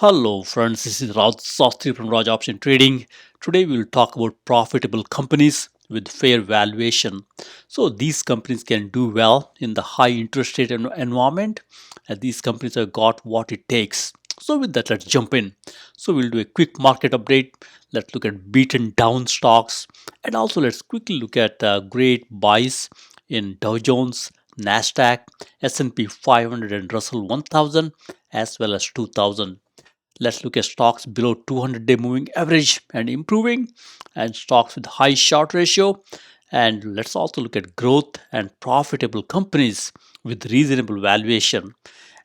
Hello friends, this is Raj Sastry from Raj Option Trading. Today we will talk about profitable companies with fair valuation. So these companies can do well in the high interest rate environment, and these companies have got what it takes. So with that, let's jump in. So we'll do a quick market update. Let's look at beaten down stocks, and also let's quickly look at great buys in Dow Jones, Nasdaq, S&P 500 and Russell 1000 as well as 2000. Let's look at stocks below 200-day moving average and improving, and stocks with high short ratio. And let's also look at growth and profitable companies with reasonable valuation.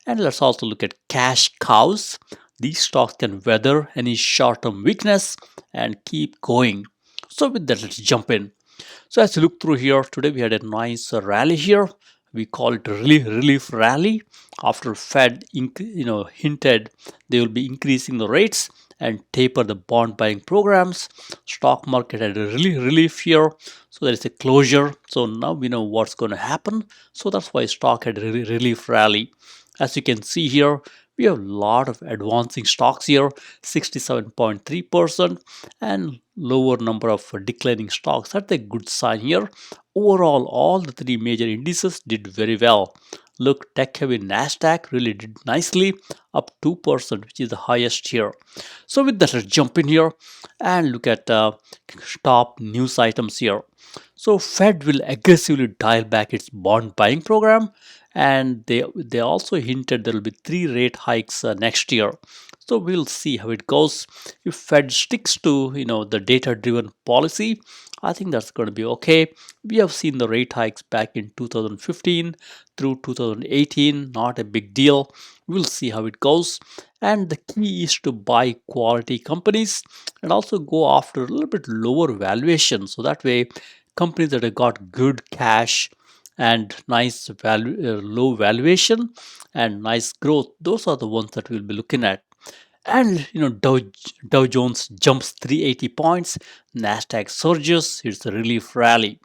And let's also look at cash cows. These stocks can weather any short-term weakness and keep going. So with that, let's jump in. So as you look through here, today we had a nice rally here. We call it relief rally after Fed hinted they will be increasing the rates and taper the bond buying programs. Stock market had a relief here, so there is a closure. So now we know what's going to happen. So that's why stock had a relief rally. As you can see here, we have a lot of advancing stocks here, 67.3%, and lower number of declining stocks. That's a good sign here. Overall, all the three major indices did very well. Look, tech heavy Nasdaq really did nicely, up 2%, which is the highest here. So with that, let's jump in here and look at top news items here. So Fed will aggressively dial back its bond buying program, and they also hinted there will be 3 rate hikes next year. So we'll see how it goes. If Fed sticks to the data driven policy, I think that's going to be okay. We have seen the rate hikes back in 2015 through 2018, not a big deal. We'll see how it goes. And the key is to buy quality companies and also go after a little bit lower valuation. So that way, companies that have got good cash and nice low valuation and nice growth, those are the ones that we'll be looking at. And Dow Jones jumps 380 points, Nasdaq surges, it's a relief rally.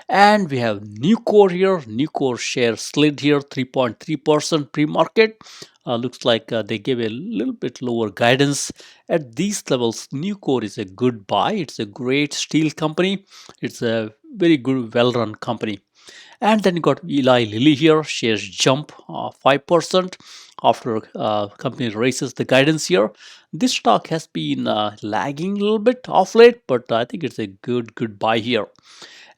And we have Nucor here. Nucor share slid here 3.3% pre-market. Looks like they gave a little bit lower guidance. At these levels, Nucor is a good buy. It's a great steel company. It's a very good, well-run company. And then you got Eli Lilly here. Shares jump 5% after company raises the guidance here. This stock has been lagging a little bit off late, but I think it's a good buy here.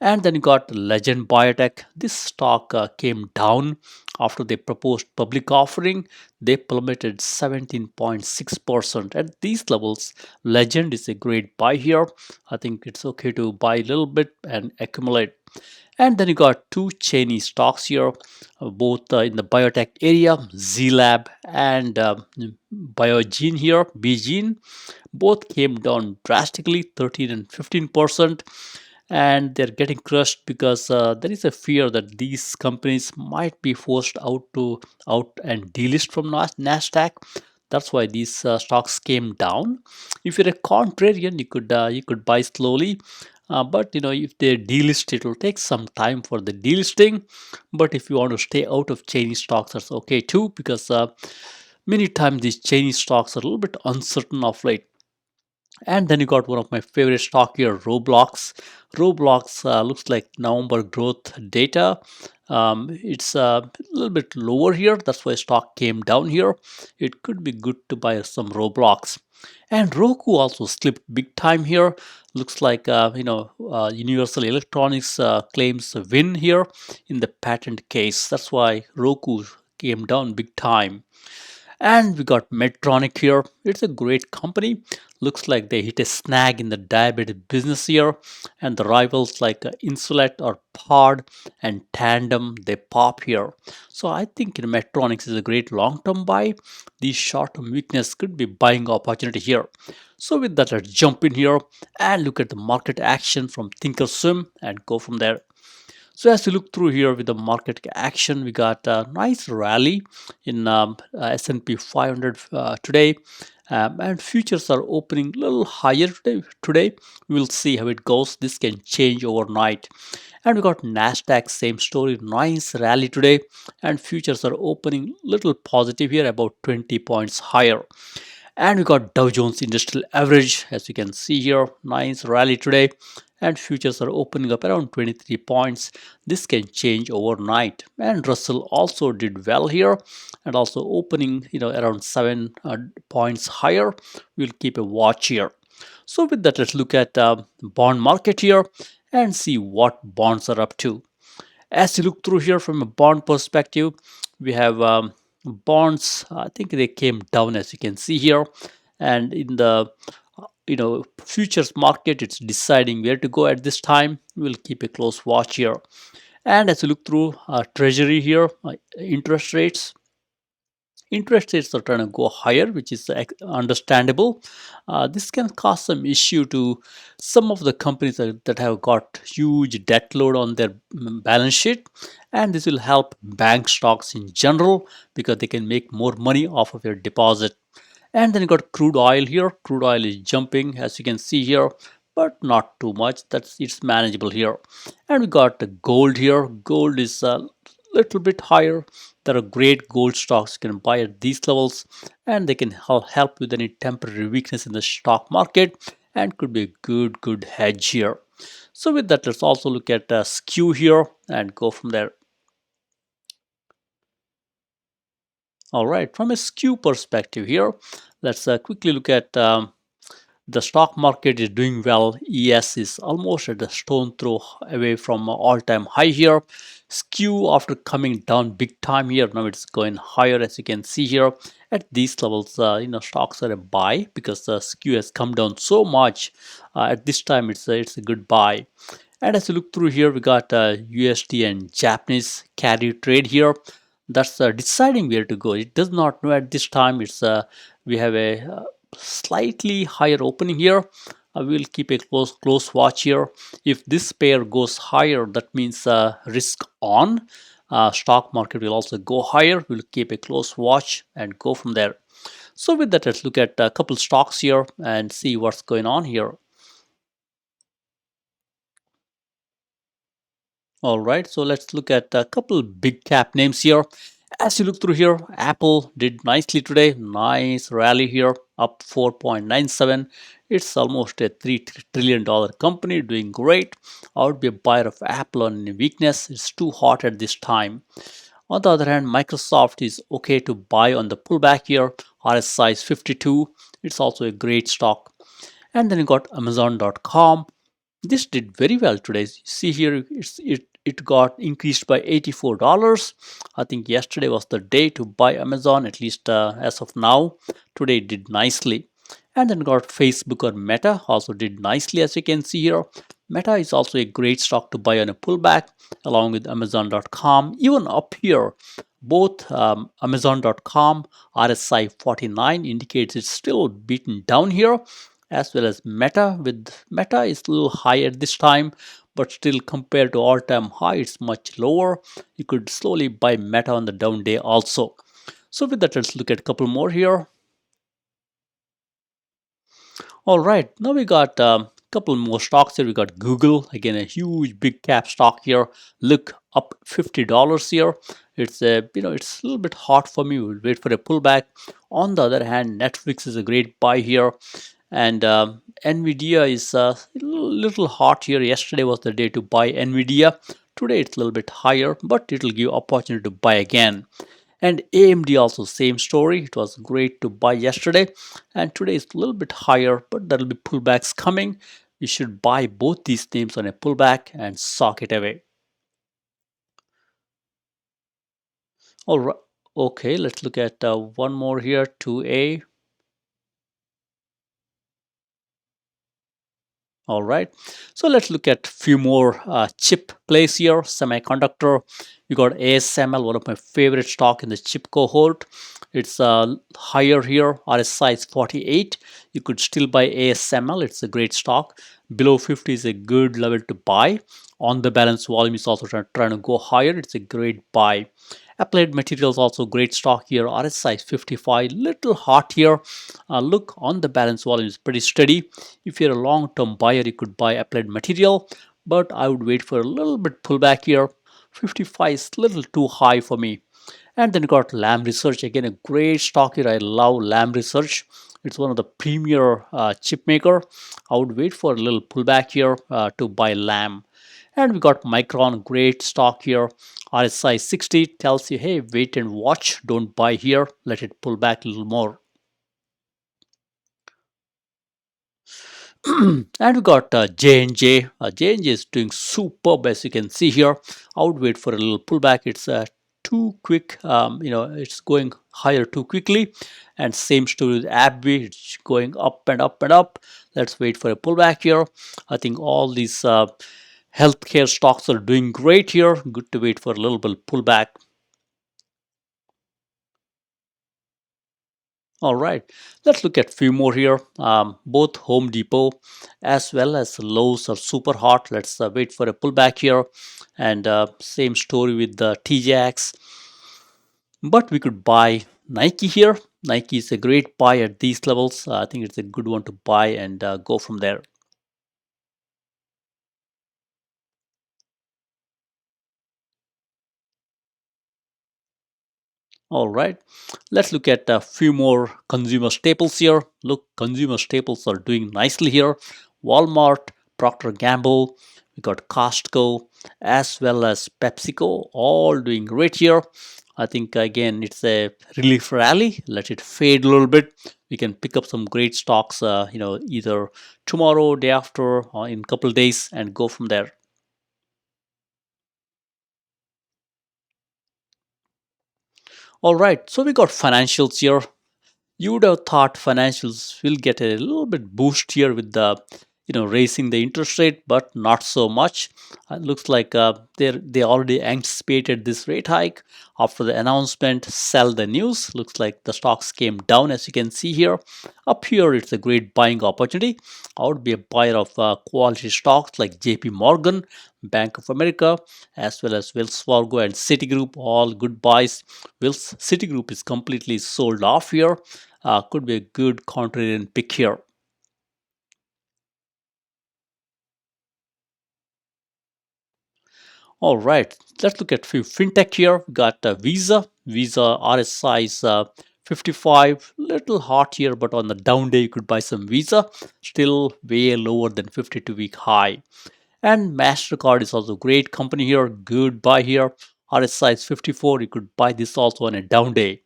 And then you got Legend Biotech. This stock came down after they proposed public offering. They plummeted 17.6%. At these levels, Legend is a great buy here. I think it's okay to buy a little bit and accumulate. And then you got two Chinese stocks here, both in the biotech area, Zlab and Biogene here, Bgene. Both came down drastically, 13 and 15%, and they're getting crushed because there is a fear that these companies might be forced out and delist from Nasdaq. That's why these stocks came down. If you're a contrarian, you could buy slowly, but if they delist, it will take some time for the delisting. But if you want to stay out of Chinese stocks, that's okay too, because many times these Chinese stocks are a little bit uncertain of late. And then you got one of my favorite stock here, Roblox. Roblox looks like November growth data. It's a little bit lower here. That's why stock came down here. It could be good to buy some Roblox. And Roku also slipped big time here. Looks like Universal Electronics claims a win here in the patent case. That's why Roku came down big time. And we got Medtronic here. It's a great company. Looks like they hit a snag in the diabetes business here. And the rivals like Insulet or Pod and Tandem, they pop here. So I think Medtronics is a great long-term buy. These short-term weakness could be buying opportunity here. So with that, let's jump in here and look at the market action from Thinkorswim and go from there. So as you look through here with the market action, we got a nice rally in S&P 500 today, and futures are opening a little higher today. We will see how it goes. This can change overnight. And we got Nasdaq, same story, nice rally today, and futures are opening little positive here, about 20 points higher. And we got Dow Jones Industrial Average, as you can see here, nice rally today. And futures are opening up around 23 points. This can change overnight. And Russell also did well here, and also opening, around 7 points higher. We'll keep a watch here. So with that, let's look at bond market here and see what bonds are up to. As you look through here from a bond perspective, we have bonds. I think they came down, as you can see here, and in the futures market, it's deciding where to go at this time. We'll keep a close watch here. And as you look through treasury here, interest rates are trying to go higher, which is understandable. This can cause some issue to some of the companies that have got huge debt load on their balance sheet, and this will help bank stocks in general because they can make more money off of your deposit. And then you got crude oil here. Crude oil is jumping, as you can see here, but not too much. It's manageable here. And we got the gold here. Gold is a little bit higher. There are great gold stocks you can buy at these levels, and they can help with any temporary weakness in the stock market, and could be a good hedge here. So with that, let's also look at skew here and go from there. All right, from a skew perspective here, let's quickly look at the stock market is doing well. ES is almost at a stone throw away from all-time high here. Skew after coming down big time here, now it's going higher, as you can see here. At these levels, stocks are a buy because the skew has come down so much. At this time, it's a good buy. And as you look through here, we got USD and Japanese carry trade here. That's deciding where to go. It does not know at this time. It's we have a slightly higher opening here. We'll keep a close watch here. If this pair goes higher, that means risk on. Stock market will also go higher. We'll keep a close watch and go from there. So with that, let's look at a couple stocks here and see what's going on here. All right, so let's look at a couple big cap names here. As you look through here, Apple did nicely today. Nice rally here, up 4.97. It's almost a $3 trillion company, doing great. I would be a buyer of Apple on any weakness. It's too hot at this time. On the other hand, Microsoft is okay to buy on the pullback here. RSI is 52. It's also a great stock. And then you got Amazon.com. This did very well today. See here, it got increased by $84. I think yesterday was the day to buy Amazon, at least as of now. Today it did nicely. And then got Facebook or Meta, also did nicely, as you can see here. Meta is also a great stock to buy on a pullback, along with Amazon.com. Even up here, both Amazon.com RSI 49 indicates it's still beaten down here, as well as Meta. With Meta is a little high at this time, but still compared to all-time high, it's much lower. You could slowly buy Meta on the down day also. So with that, let's look at a couple more here. All right, now we got a couple more stocks here. We got Google, again a huge big cap stock here. Look, up $50 here. It's it's a little bit hot for me. We'll wait for a pullback. On the other hand, Netflix is a great buy here. And Nvidia is a little hot here. Yesterday was the day to buy Nvidia. Today it's a little bit higher, but it will give opportunity to buy again. And AMD also same story. It was great to buy yesterday, and today is a little bit higher, but there will be pullbacks coming. You should buy both these names on a pullback and sock it away. All right. Okay, let's look at one more here, 2A. All right, so let's look at a few more chip plays here. Semiconductor, you got ASML, one of my favorite stock in the chip cohort. It's higher here. RSI is 48. You could still buy ASML. It's a great stock. Below 50 is a good level to buy. On the balance, volume is also trying to go higher. It's a great buy. Applied Materials also great stock here. RSI is 55, little hot here. Look, on the balance volume is pretty steady. If you're a long-term buyer, you could buy Applied Material, but I would wait for a little bit pullback here. 55 is a little too high for me. And then you got Lam Research, again a great stock here. I love Lam Research. It's one of the premier chip maker. I would wait for a little pullback here to buy lamb. And we got Micron, great stock here. RSI 60 tells you, hey, wait and watch, don't buy here, let it pull back a little more. And we got J&J. J&J is doing superb, as you can see here. I would wait for a little pullback. It's too quick. It's going higher too quickly. And same story with AbbVie. It's going up and up and up. Let's wait for a pullback here. I think all these healthcare stocks are doing great here. Good to wait for a little bit pullback. All right, let's look at few more here. Both Home Depot as well as Lowe's are super hot. Let's wait for a pullback here, and same story with the TJX. But we could buy Nike here. Nike is a great buy at these levels. I think it's a good one to buy and go from there. All right, let's look at a few more consumer staples here. Look, consumer staples are doing nicely here. Walmart, Procter Gamble, we got Costco, as well as PepsiCo, all doing great here. I think again it's a relief rally. Let it fade a little bit. We can pick up some great stocks, either tomorrow, day after, or in a couple of days, and go from there. All right, so we got financials here. You would have thought financials will get a little bit boost here with the raising the interest rate, but not so much. Looks like they already anticipated this rate hike after the announcement. Sell the news. Looks like the stocks came down, as you can see here. Up here, it's a great buying opportunity. I would be a buyer of quality stocks like JP Morgan, Bank of America, as well as Wells Fargo and Citigroup. All good buys. Citigroup is completely sold off here. Could be a good contrarian pick here. All right, let's look at few fintech here. We got Visa. Visa RSI is 55, little hot here, but on the down day you could buy some Visa. Still way lower than 52-week high. And Mastercard is also a great company here. Good buy here. RSI is 54. You could buy this also on a down day.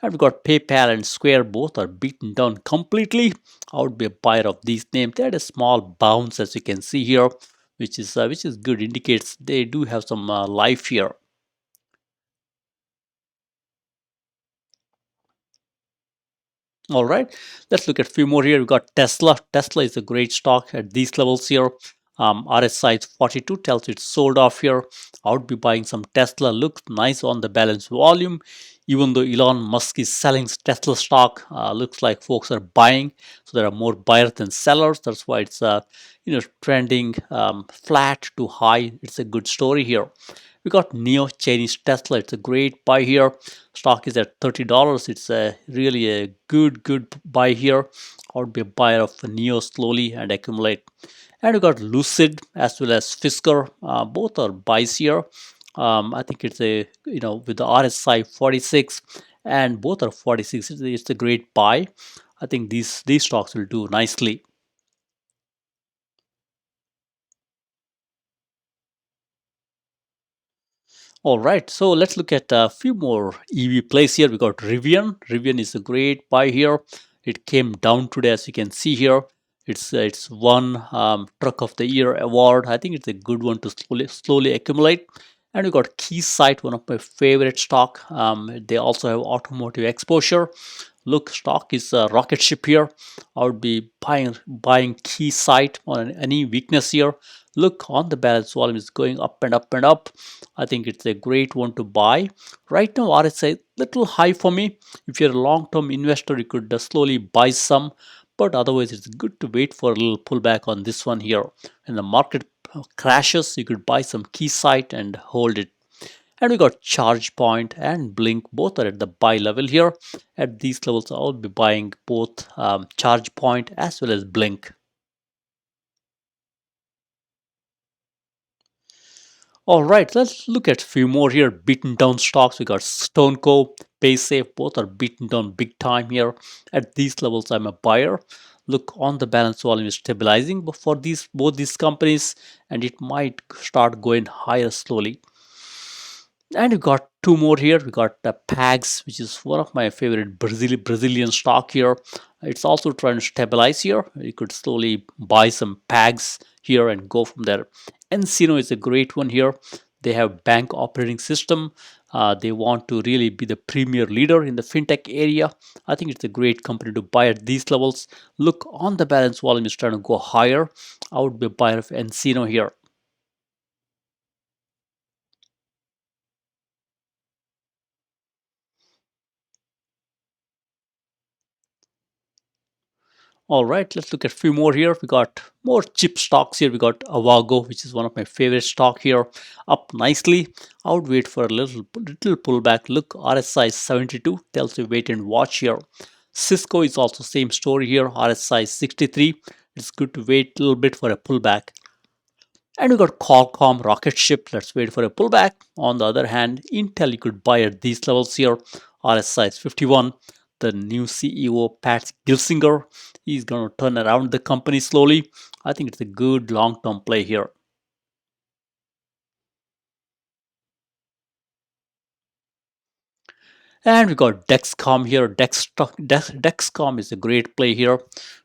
And we've got PayPal and Square, both are beaten down completely. I would be a buyer of these names. They had a small bounce, as you can see here, which is good. Indicates they do have some life here. All right, let's look at a few more here. We got Tesla. Tesla is a great stock at these levels here. RSI is 42, tells you it's sold off here. I would be buying some Tesla. Looks nice on the balance volume. Even though Elon Musk is selling Tesla stock, looks like folks are buying. So there are more buyers than sellers. That's why it's trending flat to high. It's a good story here. We got Neo Chinese Tesla. It's a great buy here. Stock is at $30. It's a really a good buy here. I would be a buyer of Neo slowly and accumulate. And we got Lucid as well as Fisker. Both are buys here. I think it's a with the RSI 46 and both are 46. It's a great buy. I think these stocks will do nicely. All right, so let's look at a few more EV plays here. We got Rivian. Rivian is a great buy here. It came down today, as you can see here. It's won Truck of the Year award. I think it's a good one to slowly accumulate. And we got Keysight, one of my favorite stock. They also have automotive exposure. Look, stock is a rocket ship here. I would be buying Keysight on any weakness here. Look, on the balance volume is going up and up and up. I think it's a great one to buy. Right now, RSI little high for me. If you're a long-term investor, you could slowly buy some. But otherwise, it's good to wait for a little pullback on this one here. When the market crashes, you could buy some Keysight and hold it. And we got ChargePoint and Blink, both are at the buy level here. At these levels, I'll be buying both ChargePoint as well as Blink. All right, let's look at a few more here. Beaten down stocks. We got Stoneco, PaySafe, both are beaten down big time here. At these levels, I'm a buyer. Look, on the balance volume is stabilizing for these both these companies, and it might start going higher slowly. And we got two more here. We got PAGS, which is one of my favorite Brazilian stock here. It's also trying to stabilize here. You could slowly buy some PAGS here and go from there. Encino is a great one here. They have bank operating system. They want to really be the premier leader in the fintech area. I think it's a great company to buy at these levels. Look, on the balance volume is trying to go higher. I would be a buyer of Encino here. All right, let's look at a few more here. We got more chip stocks here. We got Avago, which is one of my favorite stock here, up nicely. I would wait for a little pullback. Look, RSI 72 tells you wait and watch here. Cisco is also same story here. RSI 63. It's good to wait a little bit for a pullback. And we got Qualcomm rocket ship. Let's wait for a pullback. On the other hand, Intel you could buy at these levels here. RSI is 51. The new CEO Pat Gelsinger, he's going to turn around the company slowly. I think it's a good long-term play here. And we got Dexcom here. Dexcom is a great play here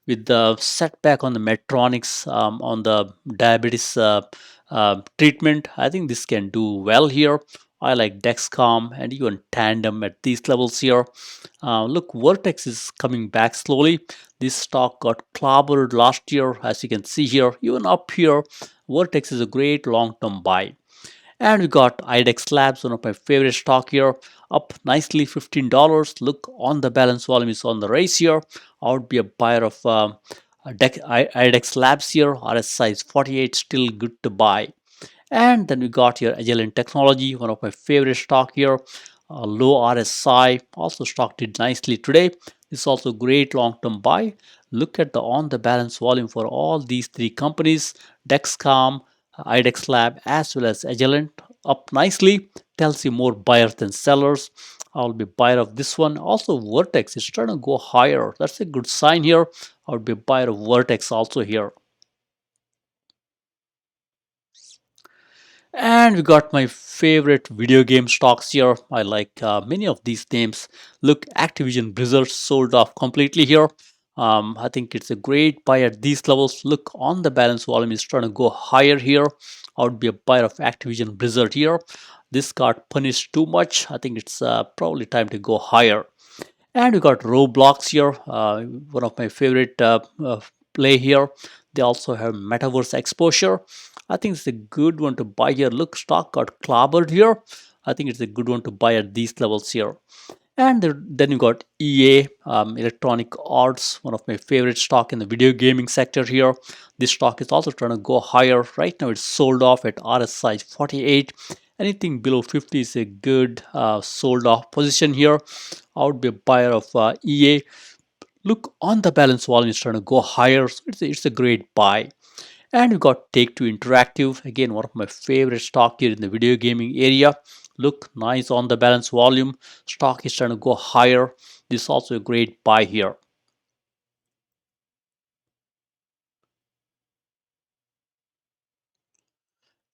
with the setback on the Medtronics on the diabetes treatment. I think this can do well here. I like Dexcom and even Tandem at these levels here. Look, Vertex is coming back slowly. This stock got clobbered last year, as you can see here. Even up here, Vertex is a great long-term buy. And we got IDEX Labs, one of my favorite stock here, up nicely $15. Look, on the balance volume is on the race here. I would be a buyer of IDEX Labs here. RSI is 48, still good to buy. And then we got here Agilent Technology, one of my favorite stock here. Low RSI, also stock did nicely today. This is also great long-term buy. Look at the on the balance volume for all these three companies, Dexcom, IDEX Lab, as well as Agilent, up nicely. Tells you more buyers than sellers. I'll be buyer of this one. Also, Vertex is trying to go higher. That's a good sign here. I would be buyer of Vertex also here. And we got my favorite video game stocks here. I like many of these names. Look, Activision Blizzard sold off completely here. I think it's a great buy at these levels. Look, on the balance volume is trying to go higher here. I would be a buyer of Activision Blizzard here. This got punished too much. I think it's probably time to go higher. And we got Roblox here, one of my favorite play here. They also have metaverse exposure. I think it's a good one to buy here. Look, stock got clobbered here. I think it's a good one to buy at these levels here. And then you got EA, Electronic Arts, one of my favorite stock in the video gaming sector here. This stock is also trying to go higher. Right now it's sold off at RSI 48. Anything below 50 is a good sold off position here. I would be a buyer of EA. Look, on the balance volume is trying to go higher. So it's a great buy. And we got Take Two Interactive, again one of my favorite stock here in the video gaming area. Look, nice on the balance volume. Stock is trying to go higher. This is also a great buy here.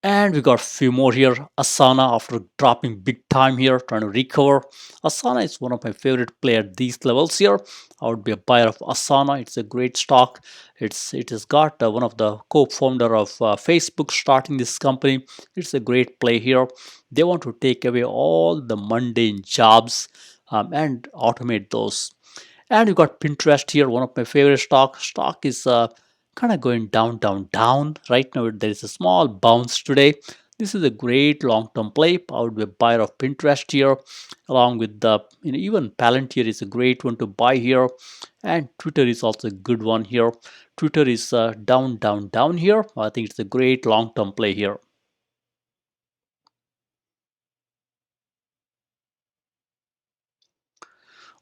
And we got a few more here. Asana, after dropping big time here, trying to recover. Asana is one of my favorite play at these levels here. I would be a buyer of Asana. It's a great stock. It has got one of the co-founder of Facebook starting this company. It's a great play here. They want to take away all the mundane jobs and automate those. And you got Pinterest here, one of my favorite stock. Stock is kind of going down, down, down. Right now, there is a small bounce today. This is a great long-term play. I would be a buyer of Pinterest here, along with the even Palantir is a great one to buy here, and Twitter is also a good one here. Twitter is down, down, down here. I think it's a great long-term play here.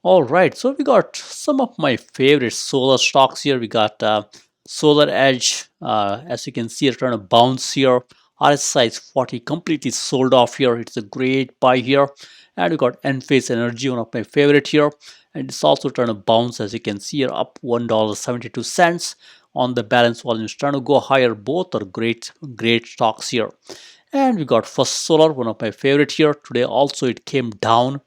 All right, so we got some of my favorite solar stocks here. We got Solar Edge, as you can see, it's trying to bounce here. RSI is 40, completely sold off here. It's a great buy here. And we got Enphase Energy, one of my favorite here, and it's also trying to bounce, as you can see here, up $1.72 on the balance volume. It's trying to go higher. Both are great stocks here. And we got First Solar, one of my favorite here. Today also it came down.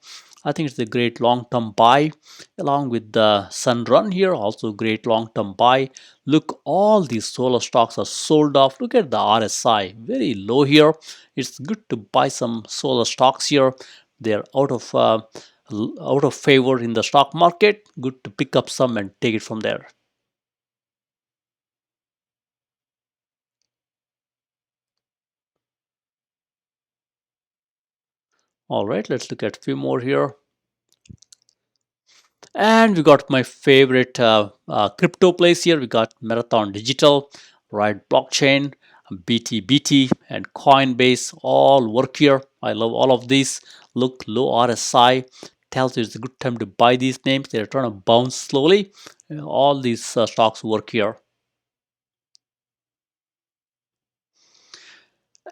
I think it's a great long-term buy, along with the Sunrun here, also great long-term buy. Look, all these solar stocks are sold off. Look at the RSI, very low here. It's good to buy some solar stocks here. They're out of favor in the stock market. Good to pick up some and take it from there. All right, let's look at a few more here. And we got my favorite crypto plays here. We got Marathon Digital, Ride Blockchain, BT, and Coinbase all work here. I love all of these. Look, low RSI tells you it's a good time to buy these names. They're trying to bounce slowly. All these stocks work here.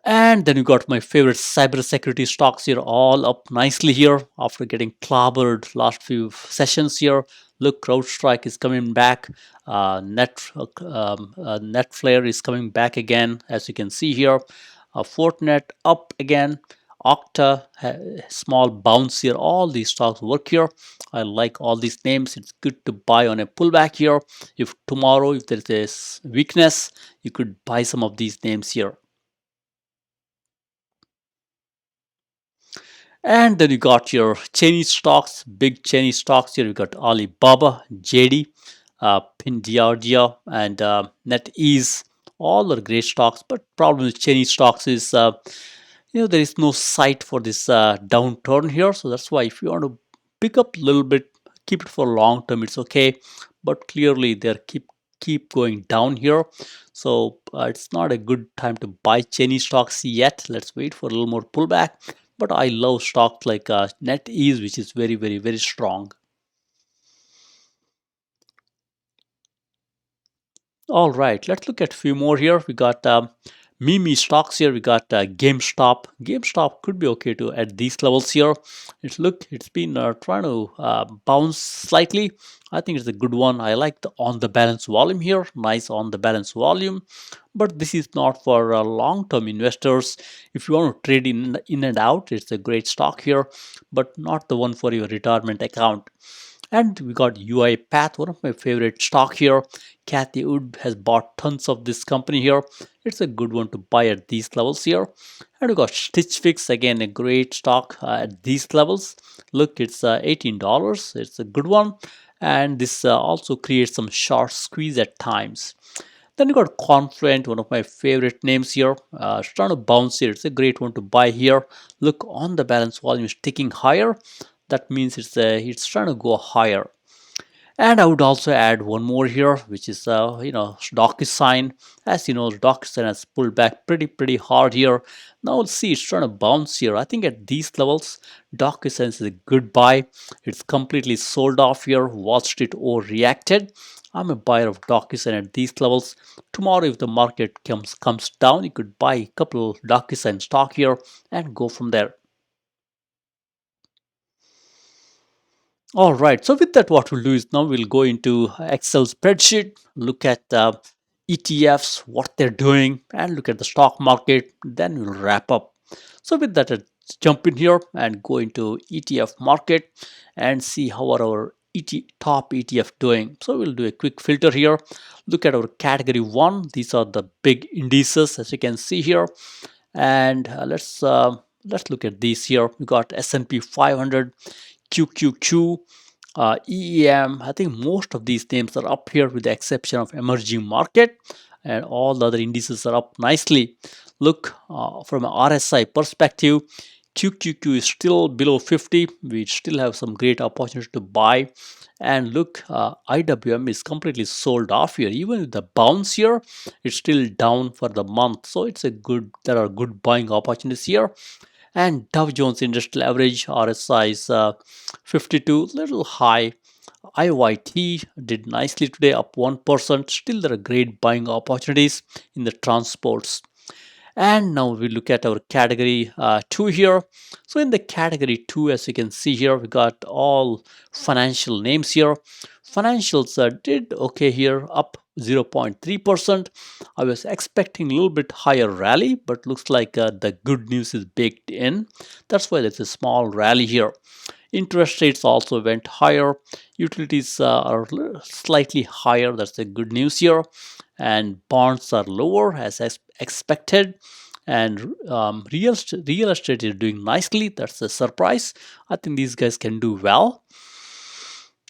And then you got my favorite cybersecurity stocks here, all up nicely here after getting clobbered last few sessions here. Look, CrowdStrike is coming back. Netflare is coming back again, as you can see here. Fortinet up again. Okta, small bounce here. All these stocks work here. I like all these names. It's good to buy on a pullback here. If tomorrow, if there is weakness, you could buy some of these names here. And then you got your Chinese stocks, big Chinese stocks here. You got Alibaba, JD, Pindiardia, and NetEase. All are great stocks, but problem with Chinese stocks is there is no sight for this downturn here. So that's why if you want to pick up a little bit, keep it for long term, it's okay. But clearly they're keep going down here. So it's not a good time to buy Chinese stocks yet. Let's wait for a little more pullback. But I love stocks like NetEase, which is very strong. All right, let's look at a few more here. We got meme stocks here. We got GameStop. GameStop could be okay to at these levels here. It's been trying to bounce slightly. I think it's a good one. I like the on the balance volume here. Nice on the balance volume. But this is not for long-term investors. If you want to trade in and out, it's a great stock here, but not the one for your retirement account. And we got UiPath, one of my favorite stock here. Kathy Wood has bought tons of this company here. It's a good one to buy at these levels here. And we got Stitch Fix, again a great stock at these levels. Look, it's $18. It's a good one. And this also creates some short squeeze at times. Then you got Confluent, one of my favorite names here. It's trying to bounce here. It's a great one to buy here. Look, on the balance volume is ticking higher. That means it's trying to go higher. And I would also add one more here, which is DocuSign. As you know, DocuSign has pulled back pretty hard here. Now let's see, it's trying to bounce here. I think at these levels, DocuSign is a good buy. It's completely sold off here. Wall Street overreacted. I'm a buyer of DocuSign at these levels. Tomorrow, if the market comes down, you could buy a couple DocuSign stock here and go from there. All right, so with that, what we'll do is now we'll go into Excel spreadsheet, look at ETFs, what they're doing, and look at the stock market. Then we'll wrap up. So with that, let's jump in here and go into ETF market and see how are our top ETF doing. So we'll do a quick filter here. Look at our category one. These are the big indices, as you can see here, and let's look at these here. We got S&P 500, QQQ, EEM. I think most of these names are up here with the exception of emerging market, and all the other indices are up nicely. Look, from an RSI perspective, QQQ is still below 50. We still have some great opportunity to buy. And look, IWM is completely sold off here. Even with the bounce here, it's still down for the month. So there are good buying opportunities here. And Dow Jones Industrial Average RSI is 52, little high. IYT did nicely today, up 1%. Still, there are great buying opportunities in the transports. And now we look at our category 2 here. So in the category 2, as you can see here, we got all financial names here. Financials did okay here, up 0.3%. I was expecting a little bit higher rally, but looks like the good news is baked in. That's why there's a small rally here. Interest rates also went higher. Utilities are slightly higher. That's the good news here. And bonds are lower as expected. And real estate is doing nicely. That's a surprise. I think these guys can do well.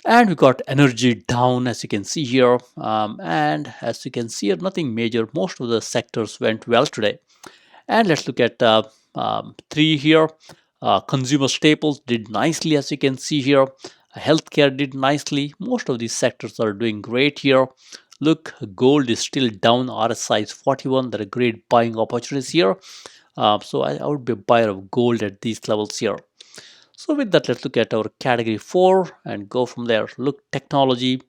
And we got energy down, as you can see here. And as you can see here, nothing major. Most of the sectors went well today. And let's look at 3 here. Consumer staples did nicely, as you can see here. Healthcare did nicely. Most of these sectors are doing great here. Look, gold is still down. RSI is 41. There are great buying opportunities here. So I would be a buyer of gold at these levels here. So with that, let's look at our category 4 and go from there. Look, technology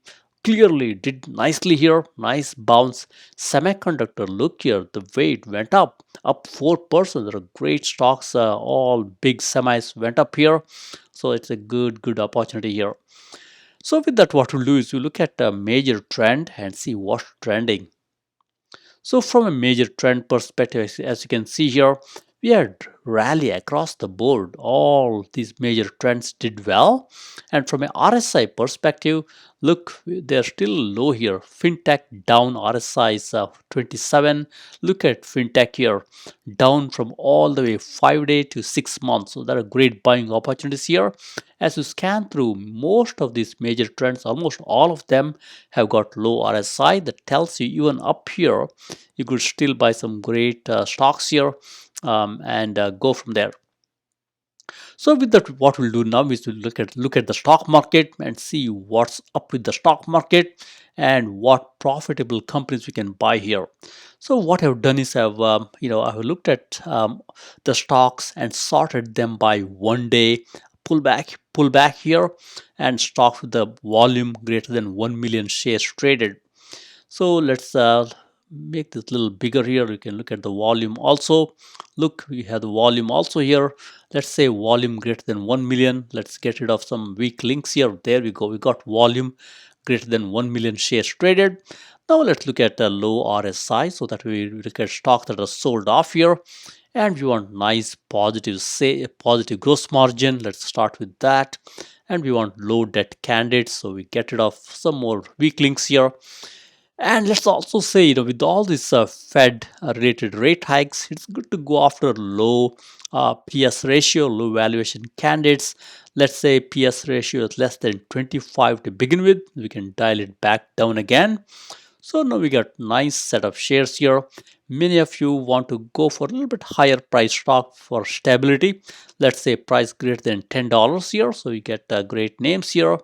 clearly did nicely here. Nice bounce. Semiconductor, look here, the weight went up 4%. There are great stocks. All big semis went up here. So it's a good opportunity here. So with that, what we'll do is we'll look at a major trend and see what's trending. So from a major trend perspective, as you can see here, we had rally across the board. All these major trends did well. And from a RSI perspective, look, they're still low here. Fintech down, RSI is 27. Look at fintech here, down from all the way 5-day to 6 months. So there are great buying opportunities here. As you scan through most of these major trends, almost all of them have got low RSI. That tells you even up here, you could still buy some great stocks here and go from there. So with that, what we'll do now is we'll look at the stock market and see what's up with the stock market and what profitable companies we can buy here. So what I've done is I've looked at the stocks and sorted them by 1 day pullback here, and stocks with the volume greater than 1 million shares traded. So let's make this a little bigger here. You can look at the volume also. Look, we have the volume also here. Let's say volume greater than 1 million. Let's get rid of some weak links here. There we go. We got volume greater than 1 million shares traded. Now let's look at the low RSI so that we look at stocks that are sold off here. And we want nice positive gross margin. Let's start with that. And we want low debt candidates. So we get rid of some more weak links here. And let's also say, with all these Fed related rate hikes, it's good to go after low PS ratio, low valuation candidates. Let's say PS ratio is less than 25 to begin with. We can dial it back down again. So now we got nice set of shares here. Many of you want to go for a little bit higher price stock for stability. Let's say price greater than $10 here. So we get great names here.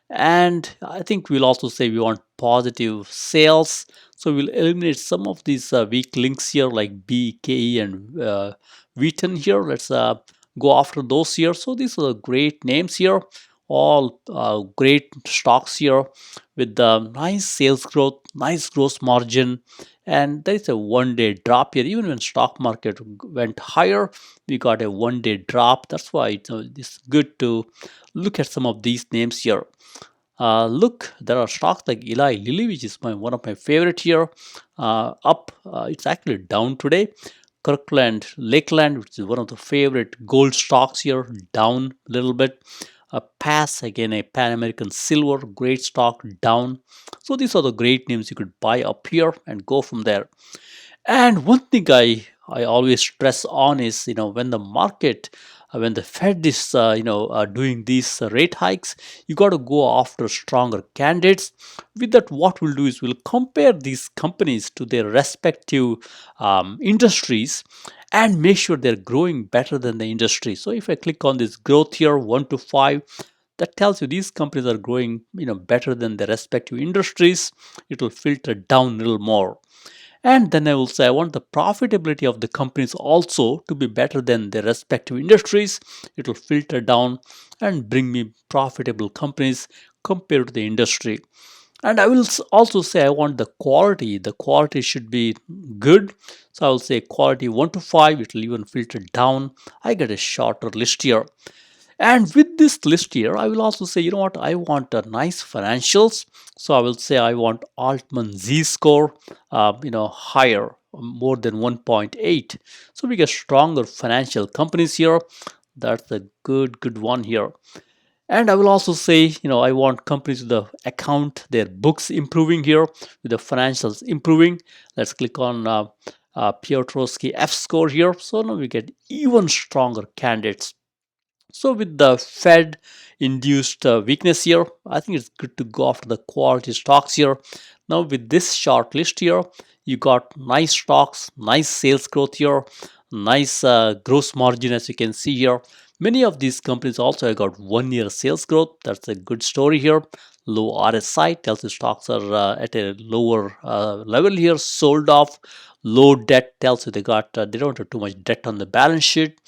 And I think we'll also say we want positive sales. So we'll eliminate some of these weak links here like BKE and Wheaton here. Let's go after those here. So these are the great names here. All great stocks here with nice sales growth, nice gross margin. And there is a 1-day drop here. Even when stock market went higher, we got a 1-day drop. That's why it's good to look at some of these names here. Look, there are stocks like Eli Lilly, which is one of my favorite here. Up, it's actually down today. Kirkland Lakeland, which is one of the favorite gold stocks here, down a little bit. PASS, again a Pan American Silver, great stock, down. So these are the great names you could buy up here and go from there. And one thing I always stress on is, when the market, when the Fed is, doing these rate hikes, you got to go after stronger candidates. With that, what we'll do is we'll compare these companies to their respective industries and make sure they're growing better than the industry. So if I click on this growth here, 1 to 5, that tells you these companies are growing, better than their respective industries. It will filter down a little more. And then I will say I want the profitability of the companies also to be better than their respective industries. It will filter down and bring me profitable companies compared to the industry. And I will also say I want the quality. The quality should be good. So I will say quality 1 to 5. It will even filter down. I get a shorter list here. And with this list here, I will also say, you know what, I want a nice financials. So I will say I want Altman Z score, higher, more than 1.8. So we get stronger financial companies here. That's a good one here. And I will also say, I want companies with the account, their books improving here, with the financials improving. Let's click on Piotrowski F score here. So now we get even stronger candidates. So with the Fed induced weakness here, I think it's good to go after the quality stocks here. Now with this short list here, you got nice stocks, nice sales growth here, nice gross margin as you can see here. Many of these companies also have got 1 year sales growth. That's a good story here. Low RSI tells you stocks are at a lower level here, sold off. Low debt tells you they don't have too much debt on the balance sheet.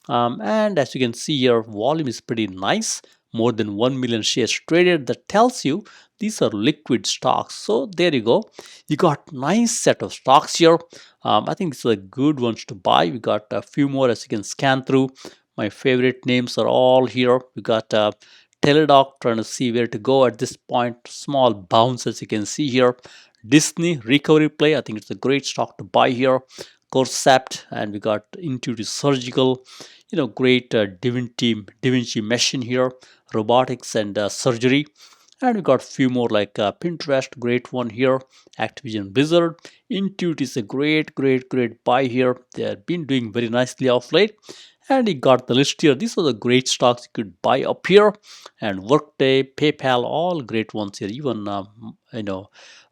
And as you can see here, volume is pretty nice, more than 1 million shares traded. That tells you these are liquid stocks. So there you go, you got nice set of stocks here. I think these are good ones to buy. We got a few more as you can scan through. My favorite names are all here. We got Teledoc, trying to see where to go at this point. Small bounce as you can see here. Disney recovery play, I think it's a great stock to buy here. Corcept, and we got Intuitive Surgical, great Da Vinci machine here, robotics and surgery. And we got few more like Pinterest, great one here. Activision Blizzard. Intuit is a great buy here. They have been doing very nicely off late. And you got the list here. These are the great stocks you could buy up here. And Workday, PayPal, all great ones here. Even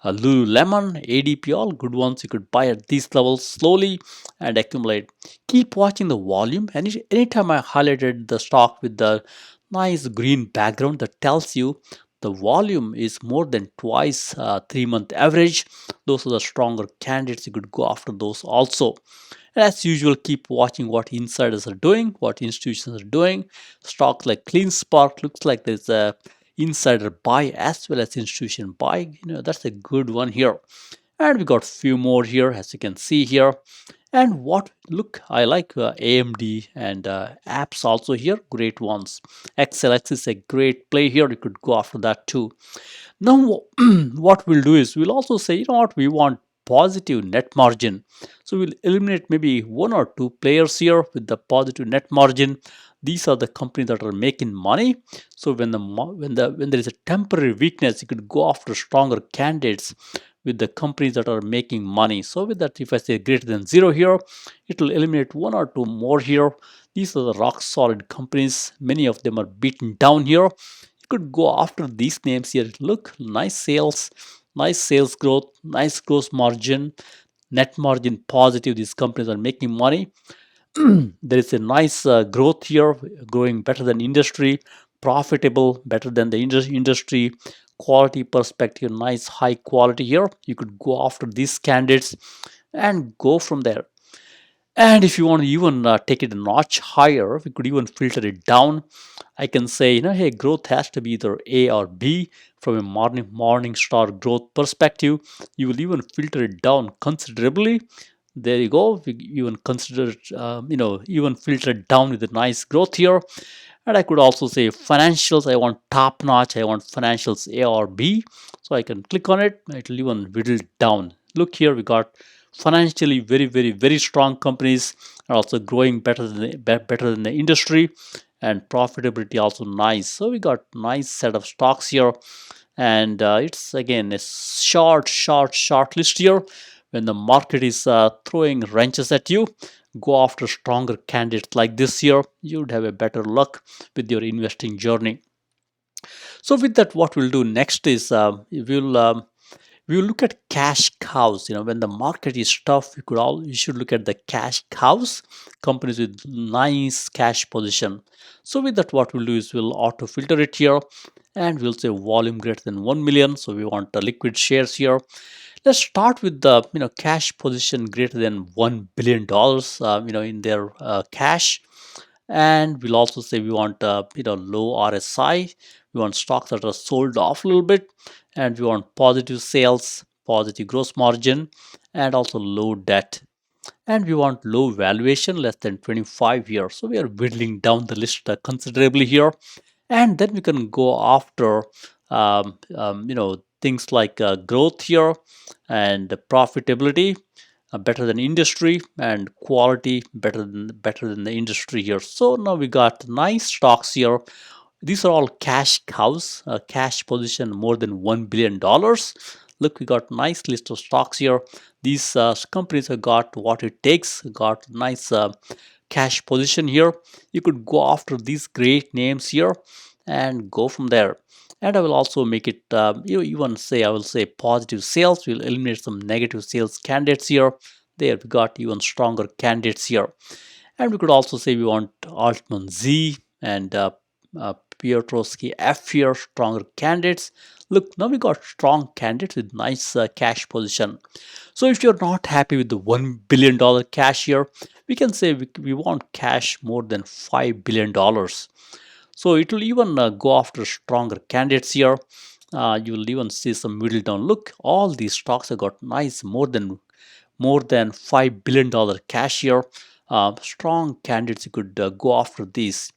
Lululemon, ADP, all good ones you could buy at these levels slowly and accumulate. Keep watching the volume. And anytime I highlighted the stock with the nice green background, that tells you the volume is more than twice 3 month average. Those are the stronger candidates. You could go after those also. As usual, keep watching what insiders are doing, what institutions are doing. Stocks like CleanSpark looks like there's a insider buy as well as institution buy. That's a good one here. And we got few more here as you can see here. And what look, I like AMD and apps also here, great ones. XLX is a great play here. You could go after that too. Now, what we'll do is we'll also say, you know what, we want positive net margin. So we'll eliminate maybe one or two players here with the positive net margin. These are the companies that are making money. So when there is a temporary weakness, you could go after stronger candidates with the companies that are making money. So with that, if I say greater than zero here, it will eliminate one or two more here. These are the rock solid companies. Many of them are beaten down here. You could go after these names here. Look, nice sales growth, nice gross margin, net margin positive. These companies are making money. There is a nice growth here, growing better than industry, profitable, better than the industry, quality perspective, nice high quality here. You could go after these candidates and go from there. And if you want to even take it a notch higher, we could even filter it down. I can say, hey, growth has to be either A or B from a morning star growth perspective. You will even filter it down considerably. There you go. We even consider it, even filter it down with a nice growth here. And I could also say financials. I want top notch. I want financials A or B. So I can click on it. It will even whittle down. Look here, we got financially very strong companies are also growing better than the industry, and profitability also nice. So we got nice set of stocks here, and it's again a short list here. When the market is throwing wrenches at you, go after stronger candidates like this year. You would have a better luck with your investing journey. So with that, what we'll do next is we will look at cash cows. When the market is tough, you should look at the cash cows, companies with nice cash position. So with that, what we'll do is we'll auto filter it here, and we'll say volume greater than 1 million. So we want the liquid shares here. Let's start with the cash position greater than $1 billion in their cash. And we'll also say we want low RSI. We want stocks that are sold off a little bit, and we want positive sales, positive gross margin, and also low debt. And we want low valuation, less than 25 years. So we are whittling down the list considerably here, and then we can go after things like growth here and profitability better than industry, and quality better than the industry here. So now we got nice stocks here. These are all cash cows, cash position more than $1 billion. Look, we got nice list of stocks here. These companies have got what it takes, got nice cash position here. You could go after these great names here and go from there. And I will also make it, even say, I will say positive sales. We'll eliminate some negative sales candidates here. There, we got even stronger candidates here. And we could also say we want Altman Z and Piotrowski F here, stronger candidates. Look, now we got strong candidates with nice cash position. So if you're not happy with the $1 billion cash here, we can say we want cash more than $5 billion. So it will even go after stronger candidates here. You will even see some middle down. Look, all these stocks have got nice more than $5 billion cash here. Strong candidates, you could go after these.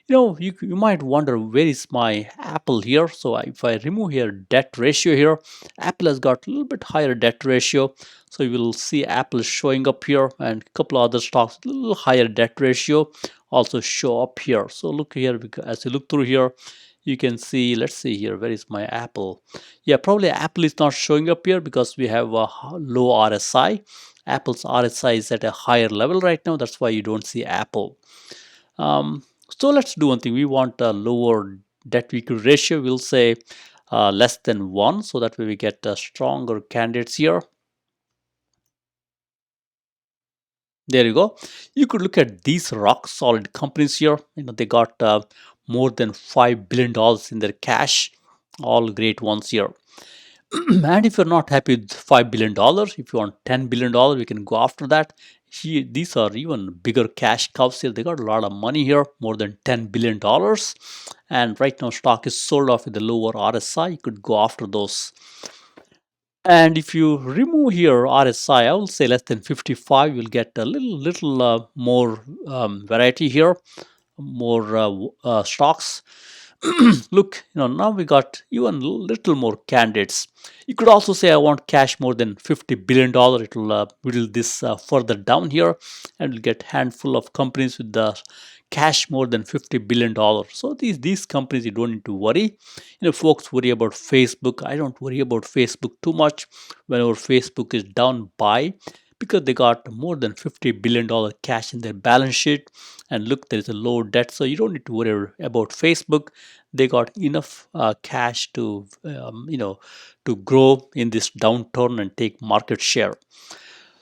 You might wonder, where is my Apple here? So if I remove here debt ratio here, Apple has got a little bit higher debt ratio. So you will see Apple showing up here, and a couple of other stocks a little higher debt ratio also show up here. So look here, as you look through here, you can see, let's see here, where is my Apple? Yeah, probably Apple is not showing up here because we have a low RSI. Apple's RSI is at a higher level right now. That's why you don't see Apple. Um, so let's do one thing. We want a lower debt equity ratio. We'll say less than 1, so that way we get stronger candidates here. There you go. You could look at these rock solid companies here. They got more than $5 billion in their cash. All great ones here. And if you're not happy with $5 billion, if you want $10 billion, we can go after that. These are even bigger cash cows here. They got a lot of money here, more than $10 billion. And right now, stock is sold off with a lower RSI. You could go after those. And if you remove here RSI, I will say less than 55, you'll get a little more variety here, more stocks. Look, now we got even little more candidates. You could also say I want cash more than $50 billion. It will whittle this further down here, and we'll get handful of companies with the cash more than $50 billion. So these companies, you don't need to worry. Folks worry about Facebook. I don't worry about Facebook too much. Whenever Facebook is down, buy, because they got more than $50 billion cash in their balance sheet. And look, there is a low debt, so you don't need to worry about Facebook. They got enough cash to grow in this downturn and take market share.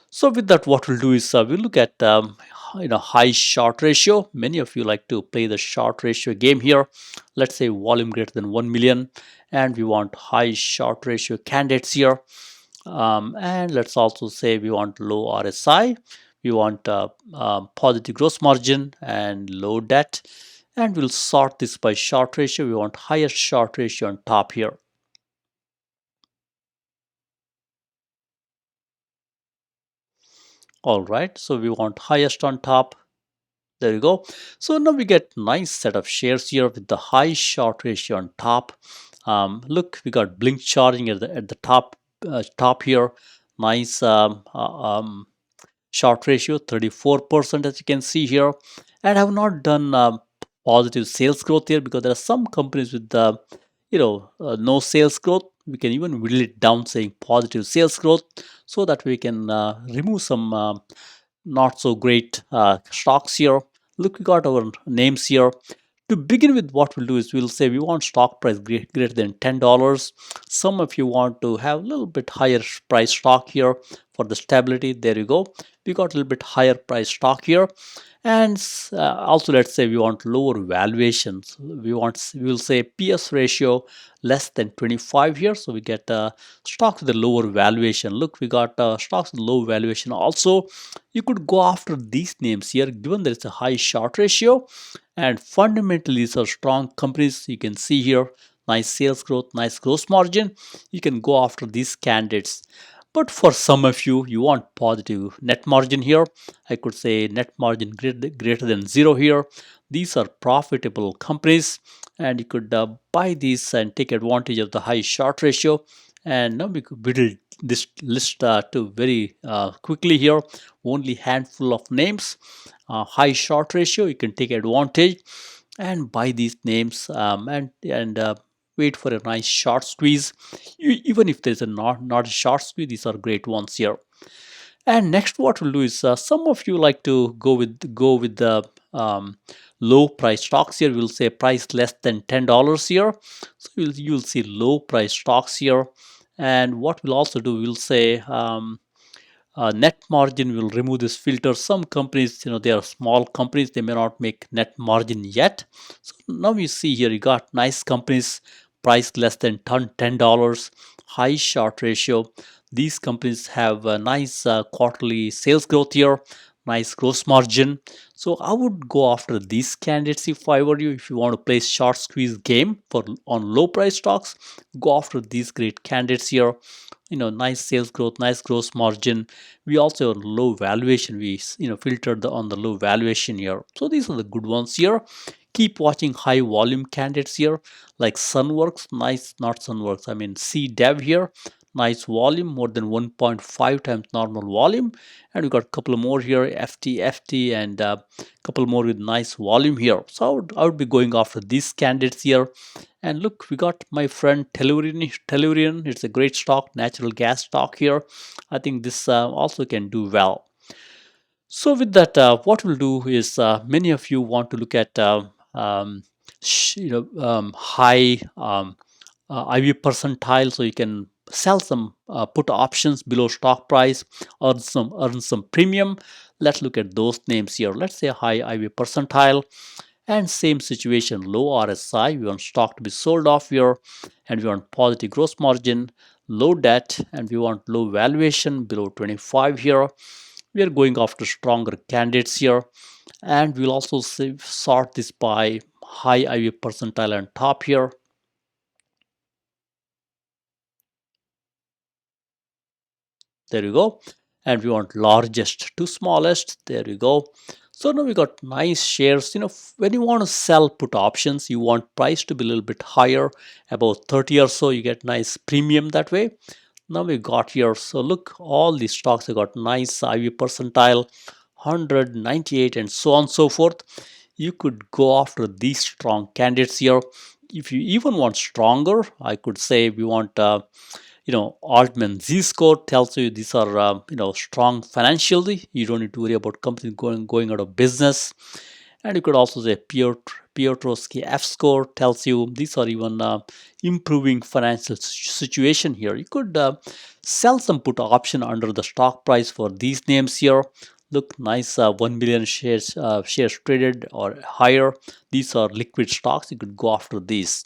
So with that, what we'll do is we'll look at high short ratio. Many of you like to play the short ratio game here. Let's say volume greater than 1 million, and we want high short ratio candidates here. And let's also say we want low RSI, we want positive gross margin and low debt, and we'll sort this by short ratio. We want higher short ratio on top here. All right, so we want highest on top. There you go. So now we get nice set of shares here with the high short ratio on top. Look, we got blink charging at the top here. Nice short ratio 34%, as you can see here. And I have not done positive sales growth here because there are some companies with no sales growth. We can even whittle it down saying positive sales growth, so that we can remove some not so great stocks here. Look, we got our names here. To begin with, what we'll do is we'll say we want stock price greater than $10. Some of you want to have a little bit higher price stock here for the stability. There you go. We got a little bit higher price stock here. And also, let's say we want lower valuations. We will say PS ratio less than 25 here. So we get stocks with a lower valuation. Look, we got stocks with low valuation also. You could go after these names here, given there is a high short ratio. And fundamentally, these are strong companies. You can see here nice sales growth, nice gross margin, you can go after these candidates. But for some of you, you want positive net margin here. I could say net margin greater than zero here. These are profitable companies, and you could buy these and take advantage of the high short ratio. And now we could build this list to very quickly here. Only handful of names, high short ratio. You can take advantage and buy these names, and wait for a nice short squeeze. Even if there's a not a short squeeze, these are great ones here. And next, what we'll do is some of you like to go with the low price stocks here. We'll say price less than $10 here. So you'll see low price stocks here. And what we'll also do, we'll say net margin. Will remove this filter. Some companies, they are small companies, they may not make net margin yet. So now you see here, you got nice companies priced less than $10, high short ratio. These companies have a nice quarterly sales growth here, nice gross margin. So I would go after these candidates if I were you. If you want to play short squeeze game for on low price stocks, go after these great candidates here. Nice sales growth, nice gross margin. We also have low valuation. We filtered on the low valuation here. So these are the good ones here. Keep watching high volume candidates here, like Sunworks. Nice, not Sunworks, I mean CDEV here. Nice volume, more than 1.5 times normal volume. And we got a couple more here, FT, and a couple more with nice volume here. So I would be going after these candidates here. And look, we got my friend Tellurian. It's a great stock, natural gas stock here. I think this also can do well. So with that, what we'll do is many of you want to look at high IV percentile, so you can sell some put options below stock price, earn some premium. Let's look at those names here. Let's say high IV percentile. And same situation, low RSI, we want stock to be sold off here, and we want positive gross margin, low debt, and we want low valuation below 25 here. We are going after stronger candidates here, and we'll also sort this by high IV percentile and top here. There you go. And we want largest to smallest. There you go. So now we got nice shares. When you want to sell put options, you want price to be a little bit higher, about 30 or so. You get nice premium that way. Now we got here. So look, all these stocks have got nice IV percentile, 100, 98, and so on and so forth. You could go after these strong candidates here. If you even want stronger, I could say we want Altman Z score tells you these are strong financially. You don't need to worry about companies going out of business. And you could also say Piotrowski F score tells you these are even improving financial situation here. You could sell some put option under the stock price for these names here. Look, nice 1 million shares traded or higher. These are liquid stocks. You could go after these.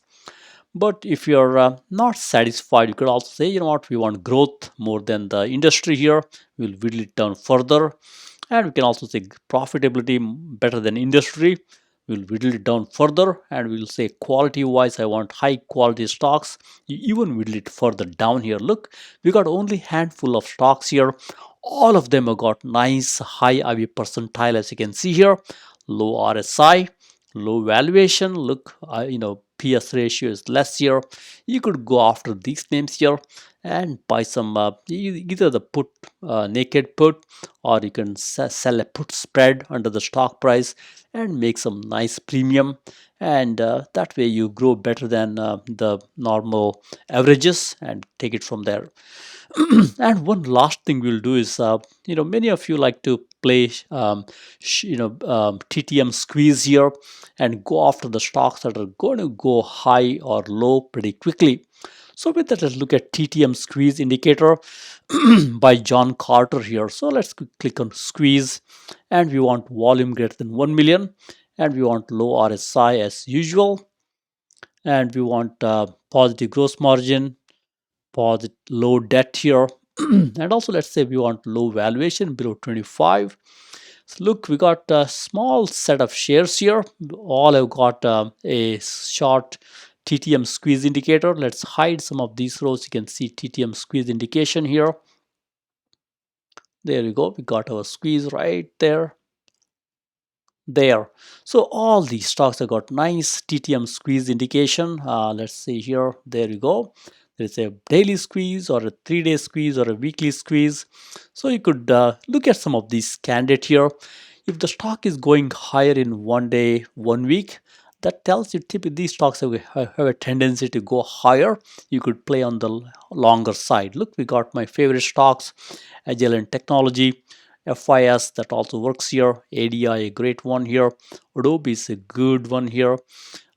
But if you're not satisfied, you could also say, you know what, we want growth more than the industry here. We'll whittle it down further. And we can also say profitability better than industry. We'll whittle it down further, and we'll say quality wise, I want high quality stocks. You even whittle it further down here. Look, we got only handful of stocks here. All of them have got nice high IV percentile, as you can see here. Low RSI, low valuation. Look, PS ratio is less here. You could go after these names here and buy some either the put naked put, or you can sell a put spread under the stock price and make some nice premium, and that way you grow better than the normal averages and take it from there. And one last thing we'll do is many of you like to play TTM squeeze here and go after the stocks that are going to go high or low pretty quickly. So with that, let's look at TTM squeeze indicator by John Carter here. So let's click on squeeze, and we want volume greater than 1 million, and we want low RSI as usual, and we want positive gross margin, positive low debt here. And also let's say we want low valuation below 25. So look, we got a small set of shares here. All have got a short TTM squeeze indicator. Let's hide some of these rows. You can see TTM squeeze indication here. There we go. We got our squeeze right there. So all these stocks have got nice TTM squeeze indication. Let's see here. There you go. There's a daily squeeze or a 3-day squeeze or a weekly squeeze. So you could look at some of these candidate here. If the stock is going higher in 1 day, 1 week, that tells you typically these stocks have a tendency to go higher. You could play on the longer side. Look, we got my favorite stocks, Agile and Technology, FIS that also works here, ADI a great one here, Adobe is a good one here.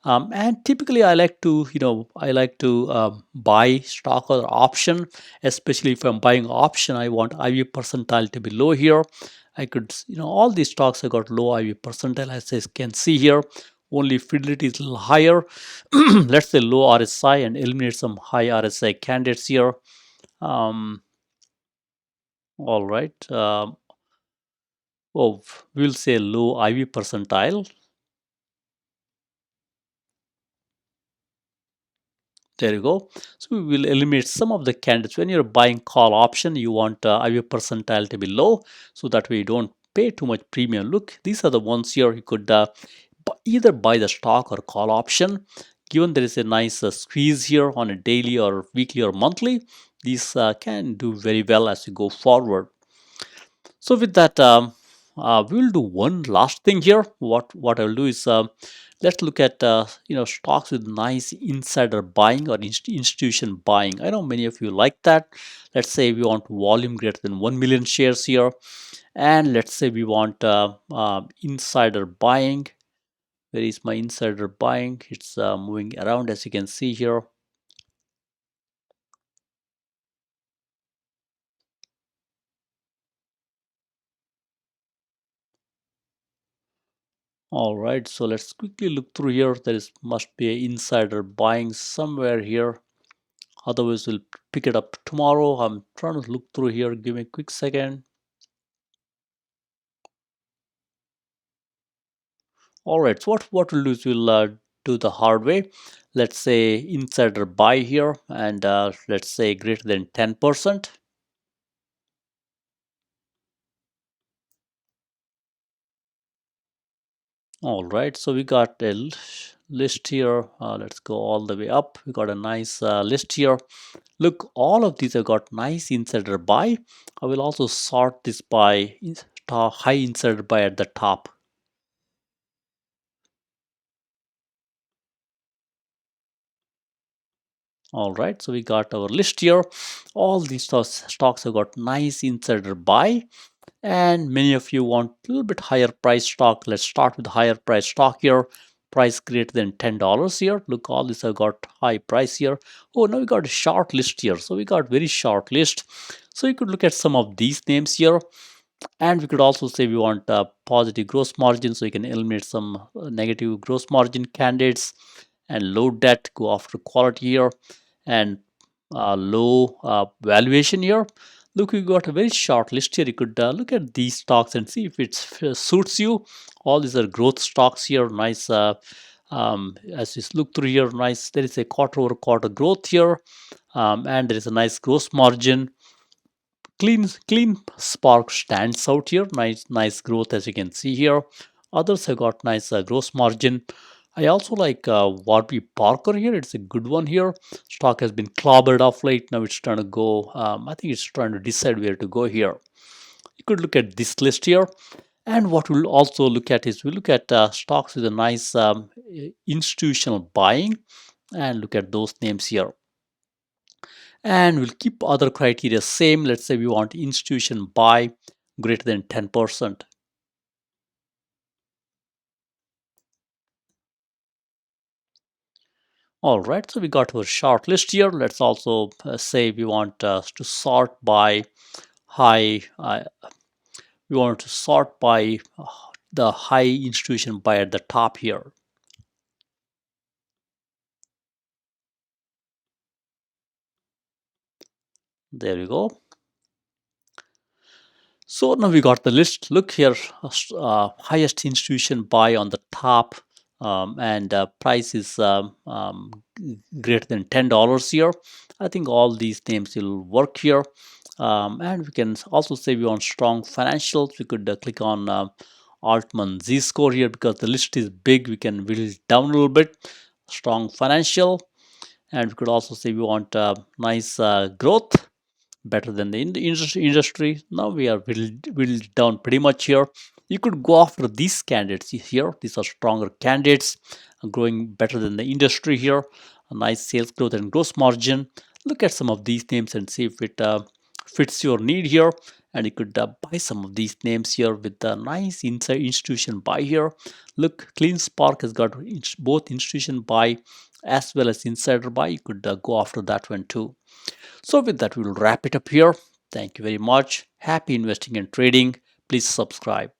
And typically I like to buy stock or option, especially if I'm buying option, I want IV percentile to be low here. I could, all these stocks have got low IV percentile, as I can see here. Only fidelity is a little higher. Let's say low RSI and eliminate some high RSI candidates here. All right. We'll say low IV percentile. There you go. So we will eliminate some of the candidates. When you're buying call option, you want IV percentile to be low, so that way you don't pay too much premium. Look, these are the ones here you could either buy the stock or call option. Given there is a nice squeeze here on a daily or weekly or monthly, these can do very well as you go forward. So with that, we'll do one last thing here. What I'll do is let's look at stocks with nice insider buying or institution buying. I know many of you like that. Let's say we want volume greater than 1 million shares here, and let's say we want insider buying. Where is my insider buying? It's moving around, as you can see here. All right, so let's quickly look through here. There is must be an insider buying somewhere here. Otherwise, we'll pick it up tomorrow. I'm trying to look through here. Give me a quick second. All right, so what we'll do is we'll do the hard way. Let's say insider buy here, and let's say greater than 10%. All right, so we got a list here. Let's go all the way up. We got a nice list here. Look, all of these have got nice insider buy. I will also sort this by high insider buy at the top. All right, so we got our list here. All these stocks have got nice insider buy, and many of you want a little bit higher price stock. Let's start with higher price stock here. Price greater than $10 here. Look, all these have got high price here. Oh, now we got a short list here. So we got very short list. So you could look at some of these names here. And we could also say we want a positive gross margin, so you can eliminate some negative gross margin candidates, and low debt, go after quality here, and low valuation here. Look, we got a very short list here. You could look at these stocks and see if it suits you. All these are growth stocks here. Nice. As you look through here, nice. There is a quarter over quarter growth here, and there is a nice gross margin. Clean Spark stands out here. Nice growth, as you can see here. Others have got nice gross margin. I also like Warby Parker here. It's a good one here. Stock has been clobbered off late. Now it's trying to go. I think it's trying to decide where to go here. You could look at this list here. And what we'll also look at is we look at stocks with a nice institutional buying, and look at those names here. And we'll keep other criteria same. Let's say we want institution buy greater than 10%. All right, so we got our short list here. Let's also say we want to sort by high. We want to sort by the high institution buy at the top here. There you go. So now we got the list. Look here, highest institution buy on the top and price is greater than $10 here. I think all these names will work here. And we can also save you on strong financials. We could click on Altman Z score here because the list is big. We can whittle it down a little bit. Strong financial, and we could also say we want nice growth, better than the industry. Now we are whittled down pretty much here. You could go after these candidates here. These are stronger candidates, growing better than the industry here. A nice sales growth and gross margin. Look at some of these names and see if it fits your need here. And you could buy some of these names here with a nice inside institution buy here. Look, Clean Spark has got both institution buy as well as insider buy. You could go after that one too. So with that, we will wrap it up here. Thank you very much. Happy investing and trading. Please subscribe.